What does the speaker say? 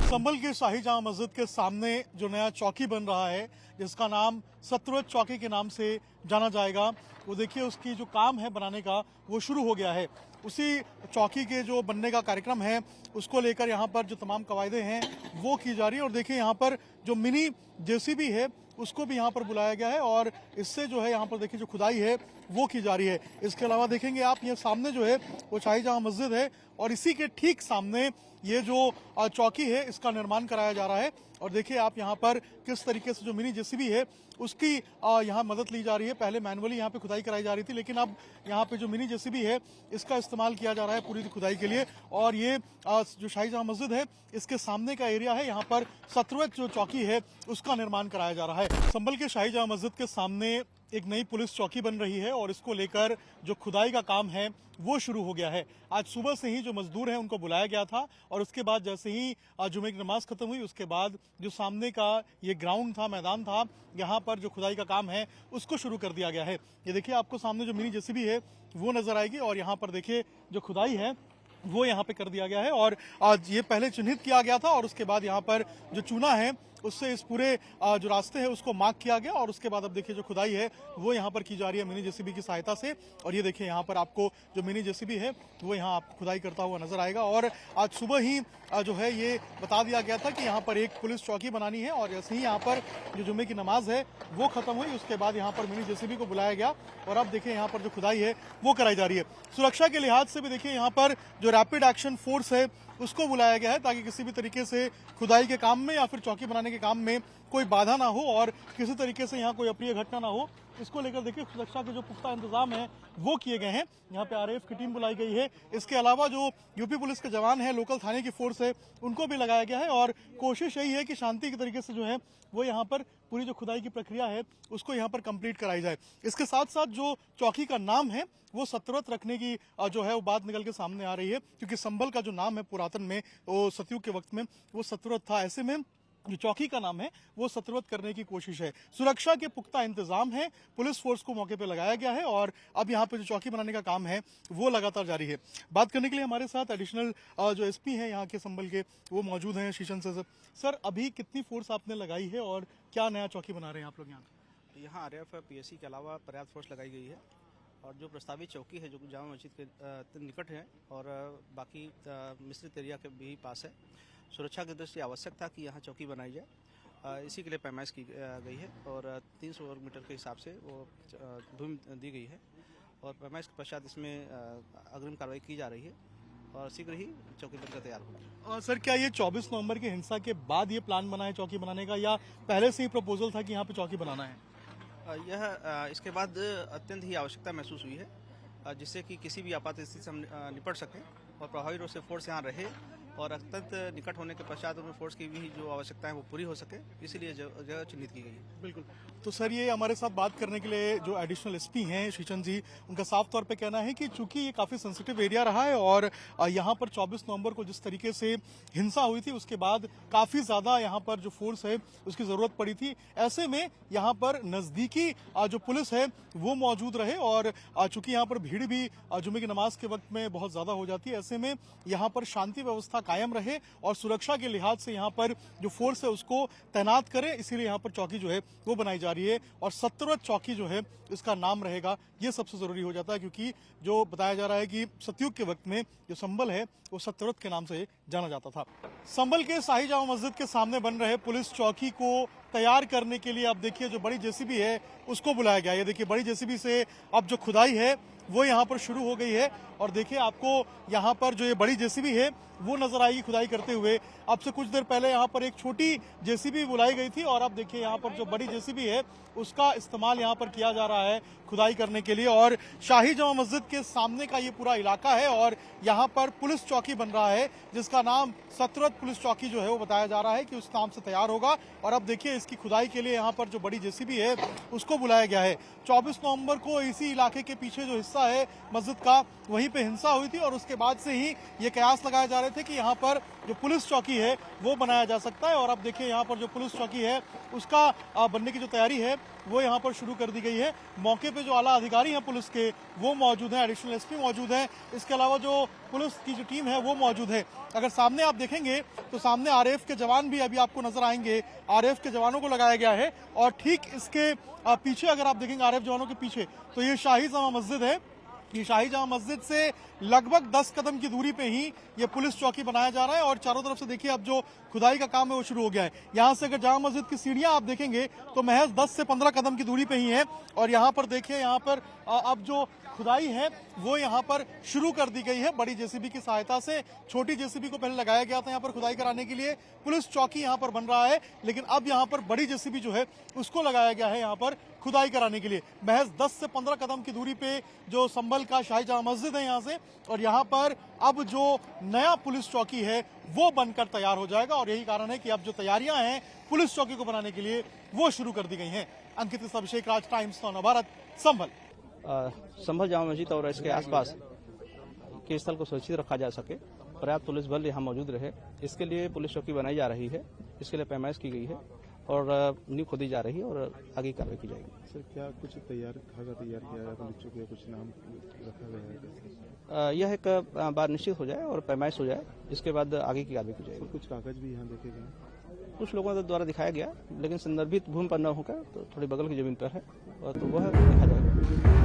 संभल के शाही जामा मस्जिद के सामने जो नया चौकी बन रहा है, जिसका नाम सत्रवत चौकी के नाम से जाना जाएगा, वो देखिए उसकी जो काम है बनाने का वो शुरू हो गया है। उसी चौकी के जो बनने का कार्यक्रम है उसको लेकर यहाँ पर जो तमाम कवायदे हैं वो की जा रही है। और देखिए यहाँ पर जो मिनी जेसीबी है उसको भी यहाँ पर बुलाया गया है और इससे जो है यहाँ पर देखिए जो खुदाई है वो की जा रही है। इसके अलावा देखेंगे आप ये सामने जो है वो शाही जामा मस्जिद है और इसी के ठीक सामने ये जो चौकी है इसका निर्माण कराया जा रहा है। और देखिए आप यहाँ पर किस तरीके से जो मिनी जेसीबी है उसकी यहाँ मदद ली जा रही है। पहले मैनुअली यहाँ पे खुदाई कराई जा रही थी, लेकिन अब यहाँ पे जो मिनी जेसीबी है इसका इस्तेमाल किया जा रहा है पूरी खुदाई के लिए। और ये जो शाही जामा मस्जिद है इसके सामने का एरिया है, यहाँ पर सत्रवत जो चौकी है उसका निर्माण कराया जा रहा है। संभल के शाही जामा मस्जिद के सामने एक नई पुलिस चौकी बन रही है और इसको लेकर जो खुदाई का काम है वो शुरू हो गया है। आज सुबह से ही जो मजदूर हैं उनको बुलाया गया था और उसके बाद जैसे ही जुमे की नमाज खत्म हुई उसके बाद जो सामने का ये ग्राउंड था, मैदान था, यहाँ पर जो खुदाई का काम है उसको शुरू कर दिया गया है। ये देखिए आपको सामने जो मिनी जेसीबी है वो नजर आएगी और यहाँ पर देखिए जो खुदाई है वो यहाँ पे कर दिया गया है। और आज ये पहले चिन्हित किया गया था और उसके बाद यहाँ पर जो चूना है उससे इस पूरे जो रास्ते हैं उसको मार्क किया गया और उसके बाद अब देखिए जो खुदाई है वो यहाँ पर की जा रही है मिनी जेसीबी की सहायता से। और ये देखिए यहाँ पर आपको जो मिनी जेसीबी है वो यहाँ आपको खुदाई करता हुआ नजर आएगा। और आज सुबह ही जो है ये बता दिया गया था कि यहाँ पर एक पुलिस चौकी बनानी है और जैसे ही यहाँ पर जो जुम्मे की नमाज है वो खत्म हुई उसके बाद यहाँ पर मिनी जेसीबी को बुलाया गया और अब देखिए यहाँ पर जो खुदाई है वो कराई जा रही है। सुरक्षा के लिहाज से भी देखिए यहाँ पर जो रैपिड एक्शन फोर्स है उसको बुलाया गया है ताकि किसी भी तरीके से खुदाई के काम में या फिर चौकी बनाने के काम में कोई बाधा ना हो और किसी तरीके से यहाँ कोई अप्रिय घटना ना हो। इसको लेकर देखिए सुरक्षा के जो पुख्ता इंतजाम है वो किए गए हैं। यहाँ पे आरएएफ की टीम बुलाई गई है। इसके अलावा जो यूपी पुलिस के जवान हैं, लोकल थाने की फोर्स है, उनको भी लगाया गया है और कोशिश यही है कि शांति के तरीके से जो है वो यहाँ पर पूरी जो खुदाई की प्रक्रिया है उसको यहाँ पर कंप्लीट कराई जाए। इसके साथ साथ जो चौकी का नाम है वो सत्रवत रखने की जो है वो बात निकल के सामने आ रही है, क्योंकि संभल का जो नाम है पुरातन में वो सतयुग के वक्त में वो सत्रवत था। ऐसे में जो चौकी का नाम है वो सत्रवत करने की कोशिश है। सुरक्षा के पुख्ता इंतजाम है, पुलिस फोर्स को मौके पे लगाया गया है और अब यहाँ पे जो चौकी बनाने का काम है वो लगातार जारी है। बात करने के लिए हमारे साथ एडिशनल जो एसपी हैं यहाँ के संभल के वो मौजूद हैं, शीशन से। सर अभी कितनी फोर्स आपने लगाई है और क्या नया चौकी बना रहे हैं आप लोग यहाँ? यहाँ आरएएफ पीएससी के अलावा पर्याप्त फोर्स लगाई गई है और जो प्रस्तावित चौकी है जो जामा मस्जिद के निकट है और बाकी मिश्रित एरिया के भी पास है, सुरक्षा की दृष्टि आवश्यक था कि यहाँ चौकी बनाई जाए। इसी के लिए पैमाइश की गई है और 300 वर्ग मीटर के हिसाब से वो भूमि दी गई है और पैमाइश के पश्चात इसमें अग्रिम कार्रवाई की जा रही है और शीघ्र ही चौकी बनकर तैयार होगी। सर क्या ये 24 नवंबर की हिंसा के बाद ये प्लान बना है चौकी बनाने का या पहले से ही प्रपोजल था कि यहाँ पे चौकी बनाना है? यह इसके बाद अत्यंत ही आवश्यकता महसूस हुई है जिससे कि किसी भी आपात स्थिति से हम निपट सकें और प्रभावी रूप से फोर्स यहाँ रहे और अत्यंत निकट होने के पश्चात उनमें फोर्स की भी जो आवश्यकता है वो पूरी हो सके, इसीलिए जगह चिन्हित की गई है। बिल्कुल। तो सर ये हमारे साथ बात करने के लिए जो एडिशनल एसपी हैं शीशन जी, उनका साफ तौर पे कहना है कि चूंकि ये काफी सेंसिटिव एरिया रहा है और यहाँ पर 24 नवंबर को जिस तरीके से हिंसा हुई थी उसके बाद काफी ज्यादा यहाँ पर जो फोर्स है उसकी जरूरत पड़ी थी। ऐसे में यहाँ पर नजदीकी जो पुलिस है वो मौजूद रहे और चूंकि यहाँ पर भीड़ भी जुमे की नमाज के वक्त में बहुत ज्यादा हो जाती है, ऐसे में यहाँ पर शांति व्यवस्था कायम रहे और सुरक्षा के लिहाज से यहाँ पर जो फोर्स है उसको तैनात करें, इसीलिए यहाँ पर चौकी जो है वो बनाई जा रही है और सत्रवत चौकी जो है इसका नाम रहेगा। ये सबसे जरूरी हो जाता है क्योंकि जो बताया जा रहा है कि सतयुग के वक्त में जो संभल है वो सत्रवत के नाम से जाना जाता था। संभल के शाही जामा मस्जिद के सामने बन रहे पुलिस चौकी को तैयार करने के लिए अब देखिए जो बड़ी जेसीबी है उसको बुलाया गया है। ये देखिए बड़ी जेसीबी से अब जो खुदाई है वो यहाँ पर शुरू हो गई है और देखिए आपको यहाँ पर जो ये बड़ी जेसीबी है वो नजर आएगी खुदाई करते हुए। अब से कुछ देर पहले यहाँ पर एक छोटी जेसीबी बुलाई गई थी और अब देखिए यहाँ पर जो बड़ी जेसीबी है उसका इस्तेमाल यहाँ पर किया जा रहा है खुदाई करने के लिए। और शाही जामा मस्जिद के सामने का ये पूरा इलाका है और यहाँ पर पुलिस चौकी बन रहा है जिसका नाम सत्रवत पुलिस चौकी जो है वो बताया जा रहा है कि उस नाम से तैयार होगा। और अब देखिए इसकी खुदाई के लिए यहाँ पर जो बड़ी जेसीबी है उसको बुलाया गया है। 24 नवंबर को इसी इलाके के पीछे जो हिस्सा है मस्जिद का वहीं पे हिंसा हुई थी और उसके बाद से ही ये कयास लगाए जा रहे थे कि यहाँ पर जो पुलिस चौकी है वो बनाया जा सकता है। और अब देखिए यहाँ पर जो पुलिस चौकी है उसका बनने की जो तैयारी है वो यहाँ पर शुरू कर दी गई है। मौके पे जो आला अधिकारी हैं पुलिस के वो मौजूद हैं, एडिशनल एसपी मौजूद हैं, इसके अलावा जो पुलिस की जो टीम है वो मौजूद है। अगर सामने आप देखेंगे तो सामने आरएएफ के जवान भी अभी आपको नजर आएंगे, आरएएफ के जवानों को लगाया गया है। और ठीक इसके पीछे अगर आप देखेंगे आरएएफ जवानों के पीछे, तो ये शाही जामा मस्जिद है। ये शाही जामा मस्जिद से लगभग 10 कदम की दूरी पे ही ये पुलिस चौकी बनाया जा रहा है। और चारों तरफ से देखिए अब जो खुदाई का काम है वो शुरू हो गया है। यहाँ से अगर जामा मस्जिद की सीढ़ियां आप देखेंगे तो महज 10 से 15 कदम की दूरी पे ही है। और यहाँ पर देखिए, यहाँ पर अब जो खुदाई है वो यहाँ पर शुरू कर दी गई है बड़ी जेसीबी की सहायता से। छोटी जेसीबी को पहले लगाया गया था यहाँ पर खुदाई कराने के लिए, पुलिस चौकी यहाँ पर बन रहा है, लेकिन अब यहाँ पर बड़ी जेसीबी जो है उसको लगाया गया है यहाँ पर खुदाई कराने के लिए। महज 10 से 15 कदम की दूरी पे जो संभल का शाही जामा मस्जिद है यहाँ से, और यहाँ पर अब जो नया पुलिस चौकी है वो बनकर तैयार हो जाएगा। और यही कारण है कि अब जो तैयारियां हैं पुलिस चौकी को बनाने के लिए वो शुरू कर दी गई हैं। अंकित के साथ अभिषेक राज, टाइम्स नव भारत, संभल। संभल जामा मस्जिद और इसके आसपास के स्थल को सुरक्षित रखा जा सके, पर्याप्त पुलिस बल यहाँ मौजूद रहे, इसके लिए पुलिस चौकी बनाई जा रही है। इसके लिए पैमाइश की गई है और नींव खोदी जा रही है और आगे कार्रवाई की जाएगी। सर, क्या कुछ तैयार किया है पुलिस चौकी, कुछ नाम रखा गया है? यह एक बार निश्चित हो जाए और पैमाइश हो जाए, इसके बाद आगे की कार्रवाई की जाएगी। कुछ कागज भी यहाँ देखे गए, कुछ लोगों द्वारा दिखाया गया, लेकिन संदर्भित भूमि पर न होकर तो थोड़ी बगल की जमीन पर है, और तो वह देखा जाएगा।